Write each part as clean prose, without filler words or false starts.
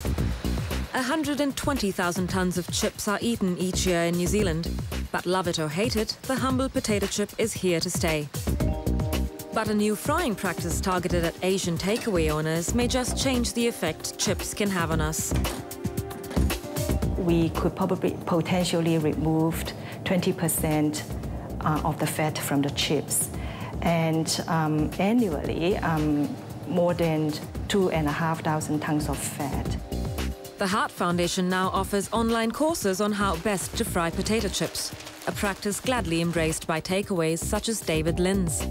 120,000 tonnes of chips are eaten each year in New Zealand. But love it or hate it, the humble potato chip is here to stay. But a new frying practice targeted at Asian takeaway owners may just change the effect chips can have on us. We could probably potentially remove 20% of the fat from the chips. And annually, more than 2,500 tonnes of fat. The Heart Foundation now offers online courses on how best to fry potato chips, a practice gladly embraced by takeaways such as David Lynn's.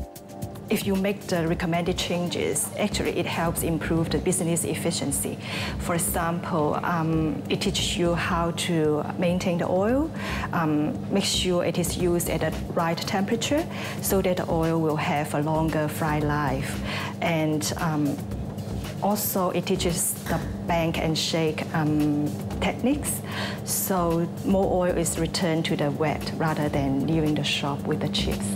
If you make the recommended changes, actually it helps improve the business efficiency. For example, it teaches you how to maintain the oil, make sure it is used at the right temperature so that the oil will have a longer fry life. And also, it teaches the bank and shake techniques, so more oil is returned to the wet rather than leaving the shop with the chips.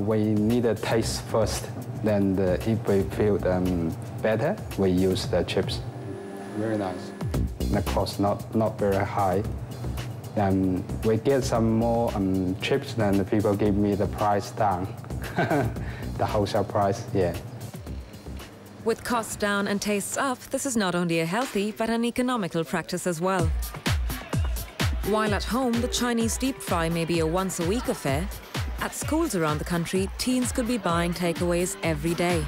We need a taste first, then if we feel better, we use the chips. Very nice. The cost not very high. We get some more chips, then the people give me the price down, the wholesale price, yeah. With costs down and tastes up, this is not only a healthy but an economical practice as well. While at home, the Chinese deep fry may be a once-a-week affair, at schools around the country, teens could be buying takeaways every day.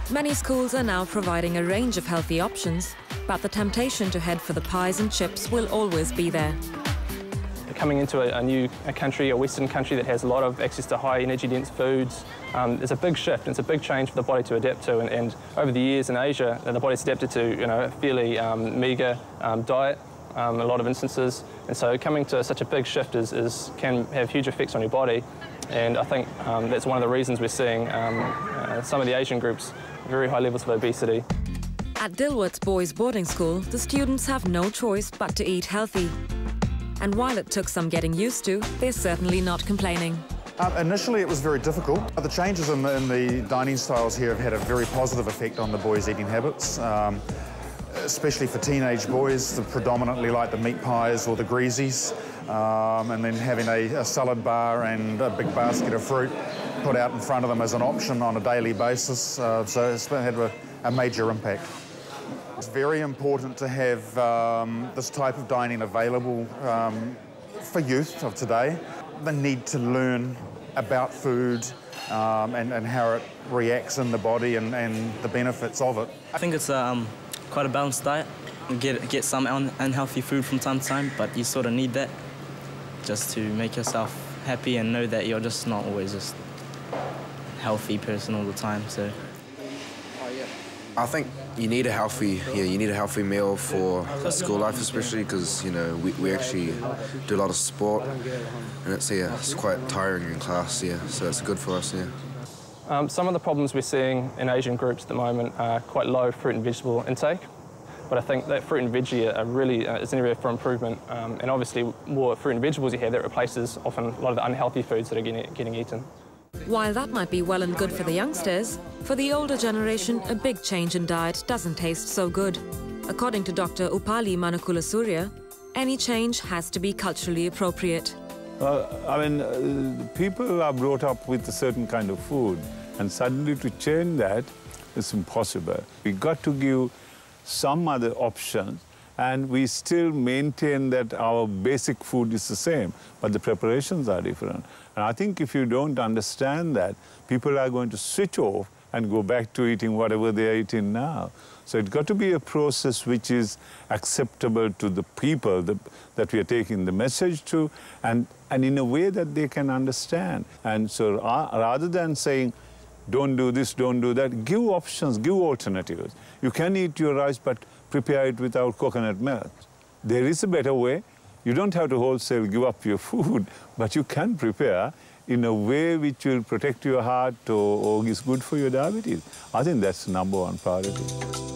Many schools are now providing a range of healthy options, but the temptation to head for the pies and chips will always be there. Coming into a new country, a Western country that has a lot of access to high energy dense foods, it's a big shift and it's a big change for the body to adapt to. And over the years in Asia, the body's adapted to a fairly meagre diet in a lot of instances. And so coming to such a big shift can have huge effects on your body. And I think that's one of the reasons we're seeing some of the Asian groups very high levels of obesity. At Dilworth's boys' boarding school, the students have no choice but to eat healthy. And while it took some getting used to, they're certainly not complaining. Initially, it was very difficult. The changes in the dining styles here have had a very positive effect on the boys' eating habits, especially for teenage boys that predominantly like the meat pies or the greasies, and then having a salad bar and a big basket of fruit put out in front of them as an option on a daily basis. So it's had a major impact. It's very important to have this type of dining available for youth of today. They need to learn about food and how it reacts in the body and the benefits of it. I think it's quite a balanced diet. You get some unhealthy food from time to time, but you sort of need that just to make yourself happy and know that you're just not always just a healthy person all the time. So. I think you need a healthy meal for school life, especially because we actually do a lot of sport, and it's quite tiring in class, so it's good for us, Some of the problems we're seeing in Asian groups at the moment are quite low fruit and vegetable intake, but I think that fruit and veggie are really is an area for improvement, and obviously more fruit and vegetables you have, that replaces often a lot of the unhealthy foods that are getting eaten. While that might be well and good for the youngsters, for the older generation, a big change in diet doesn't taste so good. According to Dr. Upali Manukulasurya, any change has to be culturally appropriate. People are brought up with a certain kind of food, and suddenly to change that is impossible. We've got to give some other options, and we still maintain that our basic food is the same, but the preparations are different. And I think if you don't understand that, people are going to switch off and go back to eating whatever they are eating now. So it's got to be a process which is acceptable to the people that we are taking the message to, and in a way that they can understand. And so rather than saying, don't do this, don't do that, give options, give alternatives. You can eat your rice, but prepare it without coconut milk. There is a better way. You don't have to wholesale give up your food, but you can prepare in a way which will protect your heart or is good for your diabetes. I think that's the #1 priority.